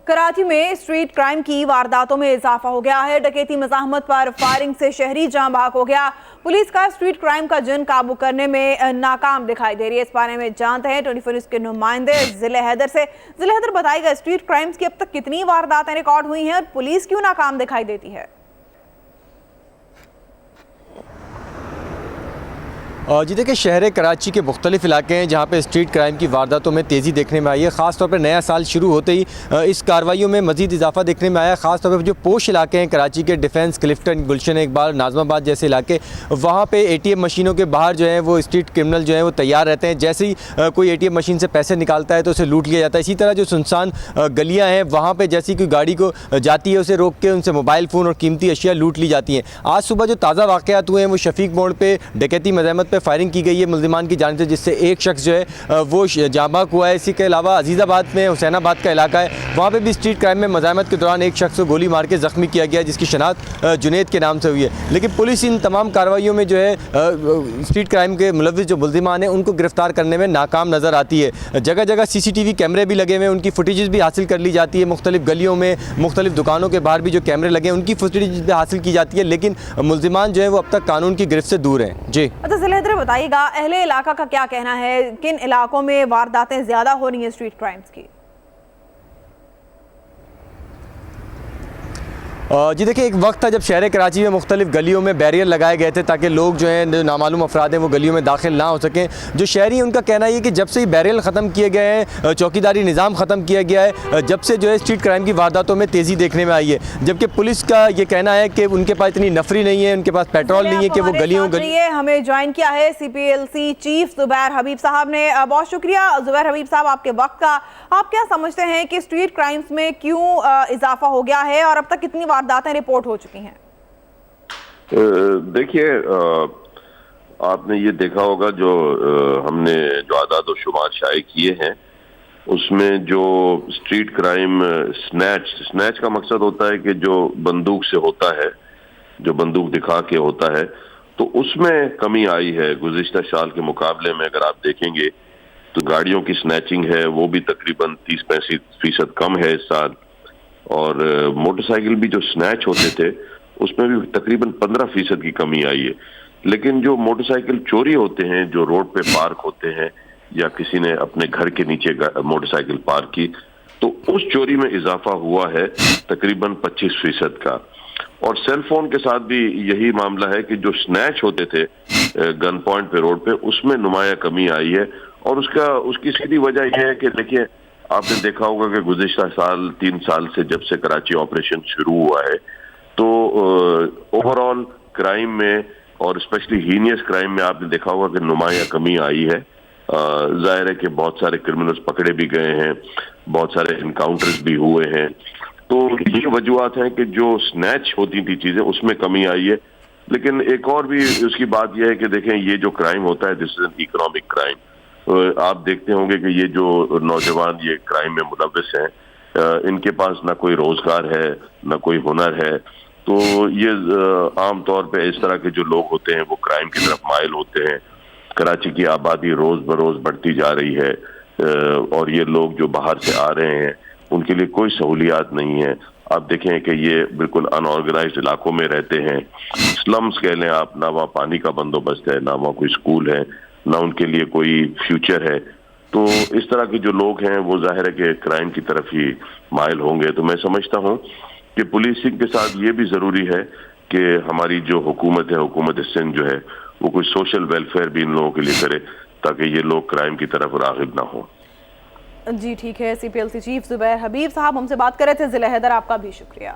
کراچی میں street crime کی وارداتوں میں اضافہ ہو گیا ہے۔ ڈکیتی مزاحمت پر فائرنگ سے شہری جاں بحق ہو گیا۔ پولیس کا اسٹریٹ کرائم کا جن قابو کرنے میں ناکام دکھائی دے رہی ہے۔ اس بارے میں جانتے ہیں 24 نیوز کے نمائندے ضلع حیدر سے۔ ضلع حیدر بتائے گا اسٹریٹ کرائمز کی اب تک کتنی وارداتیں ریکارڈ ہوئی ہیں اور پولیس کیوں ناکام دکھائی دیتی ہے؟ جی دیکھیں، شہر کراچی کے مختلف علاقے ہیں جہاں پہ اسٹریٹ کرائم کی وارداتوں میں تیزی دیکھنے میں آئی ہے۔ خاص طور پر نیا سال شروع ہوتے ہی اس کارروائیوں میں مزید اضافہ دیکھنے میں آیا ہے۔ خاص طور پر جو پوش علاقے ہیں کراچی کے، ڈیفنس، کلفٹن، گلشن اقبال، ناظم آباد جیسے علاقے، وہاں پہ اے ٹی ایم مشینوں کے باہر جو ہیں وہ اسٹریٹ کرمنل جو ہیں وہ تیار رہتے ہیں۔ جیسے ہی کوئی اے ٹی ایم مشین سے پیسے نکالتا ہے تو اسے لوٹ لیا جاتا ہے۔ اسی طرح جو سنسان گلیاں ہیں وہاں پہ جیسی کوئی گاڑی کو جاتی ہے اسے روک کے ان سے موبائل فون اور قیمتی اشیاء لوٹ لی جاتی ہیں۔ آج صبح جو تازہ واقعات ہوئے ہیں وہ شفیق موڑ پہ ڈکیتی مزاحمت پہ فائرنگ کی گئی ہے ملزمان کی جانب سے، جس سے ایک شخص جو ہے وہ جاں بحق ہوا ہے۔ اسی کے علاوہ عزیز آباد میں حسین آباد کا علاقہ ہے، وہاں پہ بھی اسٹریٹ کرائم میں مزاحمت کے دوران ایک شخص کو گولی مار کے زخمی کیا گیا جس کی شناخت جنید کے نام سے ہوئی ہے۔ لیکن پولیس ان تمام کارروائیوں میں جو ہے اسٹریٹ کرائم کے ملوث جو ملزمان ہیں ان کو گرفتار کرنے میں ناکام نظر آتی ہے۔ جگہ جگہ سی سی ٹی وی کیمرے بھی لگے ہوئے ہیں، ان کی فوٹیجز بھی حاصل کر لی جاتی ہے۔ مختلف گلیوں میں، مختلف دکانوں کے باہر بھی جو کیمرے لگے ہیں ان کی فوٹیجز بھی حاصل کی جاتی ہے، لیکن ملزمان جو ہیں وہ اب تک قانون کی گرفت سے دور ہیں۔ جی اچھا ضلع حیدر بتائیے گا، اہل علاقہ کا کیا کہنا ہے؟ کن علاقوں میں وارداتیں زیادہ ہو رہی ہیں اسٹریٹ کرائمز کی؟ جی دیکھیں، ایک وقت تھا جب شہر کراچی میں مختلف گلیوں میں بیریئر لگائے گئے تھے تاکہ لوگ جو ہیں نامعلوم افراد ہیں وہ گلیوں میں داخل نہ ہو سکیں۔ جو شہری ہیں ان کا کہنا یہ کہ جب سے بیریئر ختم کیے گئے ہیں، چوکیداری نظام ختم کیا گیا ہے، جب سے جو ہے اسٹریٹ کرائم کی وارداتوں میں تیزی دیکھنے میں آئی ہے۔ جبکہ پولیس کا یہ کہنا ہے کہ ان کے پاس اتنی نفری نہیں ہے، ان کے پاس پیٹرول نہیں ہے کہ وہ گلیوں ہمیں جوائن کیا ہے سی پی ایل سی چیف زبیر حبیب صاحب نے۔ بہت شکریہ زبیر حبیب صاحب آپ کے وقت کا۔ آپ کیا سمجھتے ہیں کہ اسٹریٹ کرائمز میں کیوں اضافہ ہو گیا ہے اور اب تک کتنی وارداتیں رپورٹ ہو چکی ہیں؟ دیکھیے، آپ نے یہ دیکھا ہوگا جو ہم نے جو اعداد و شمار شائع کیے ہیں اس میں جو اسٹریٹ کرائم سنیچ کا مقصد ہوتا ہے کہ جو بندوق سے ہوتا ہے، جو بندوق دکھا کے ہوتا ہے، تو اس میں کمی آئی ہے گزشتہ سال کے مقابلے میں۔ اگر آپ دیکھیں گے تو گاڑیوں کی سنیچنگ ہے وہ بھی تقریباً 30-35% کم ہے اس سال، اور موٹر سائیکل بھی جو سنیچ ہوتے تھے اس میں بھی تقریباً 15% کی کمی آئی ہے۔ لیکن جو موٹر سائیکل چوری ہوتے ہیں جو روڈ پہ پارک ہوتے ہیں یا کسی نے اپنے گھر کے نیچے موٹر سائیکل پارک کی، تو اس چوری میں اضافہ ہوا ہے تقریباً 25% کا۔ اور سیل فون کے ساتھ بھی یہی معاملہ ہے کہ جو سنیچ ہوتے تھے گن پوائنٹ پہ روڈ پہ اس میں نمایاں کمی آئی ہے۔ اور اس کی سیدھی وجہ یہ ہے کہ دیکھیں، آپ نے دیکھا ہوگا کہ گزشتہ سال 3 سال سے جب سے کراچی آپریشن شروع ہوا ہے تو اوور آل کرائم میں اور اسپیشلی ہینیس کرائم میں آپ نے دیکھا ہوگا کہ نمایاں کمی آئی ہے۔ ظاہر ہے کہ بہت سارے کرمنلز پکڑے بھی گئے ہیں، بہت سارے انکاؤنٹرز بھی ہوئے ہیں۔ تو یہ وجوہات ہیں کہ جو سنیچ ہوتی تھی چیزیں اس میں کمی آئی ہے۔ لیکن ایک اور بھی اس کی بات یہ ہے کہ دیکھیں، یہ جو کرائم ہوتا ہے دس از این اکنامک کرائم۔ آپ دیکھتے ہوں گے کہ یہ جو نوجوان یہ کرائم میں ملوث ہیں ان کے پاس نہ کوئی روزگار ہے نہ کوئی ہنر ہے، تو یہ عام طور پہ اس طرح کے جو لوگ ہوتے ہیں وہ کرائم کی طرف مائل ہوتے ہیں۔ کراچی کی آبادی روز بروز بڑھتی جا رہی ہے اور یہ لوگ جو باہر سے آ رہے ہیں ان کے لیے کوئی سہولیات نہیں ہے۔ آپ دیکھیں کہ یہ بالکل ان آرگنائزڈ علاقوں میں رہتے ہیں، سلمز کہہ لیں آپ، نہ وہاں پانی کا بندوبست ہے، نہ وہاں کوئی اسکول ہے، نہ ان کے لیے کوئی فیوچر ہے۔ تو اس طرح کے جو لوگ ہیں وہ ظاہر ہے کہ کرائم کی طرف ہی مائل ہوں گے۔ تو میں سمجھتا ہوں کہ پولیسنگ کے ساتھ یہ بھی ضروری ہے کہ ہماری جو حکومت ہے، حکومت سندھ جو ہے، وہ کوئی سوشل ویلفیئر بھی ان لوگوں کے لیے کرے تاکہ یہ لوگ کرائم کی طرف راغب نہ ہوں۔ جی ٹھیک ہے، سی پی ایل سی چیف زبیر حبیب صاحب ہم سے بات کر رہے تھے۔ ضلع حیدر آپ کا بھی شکریہ۔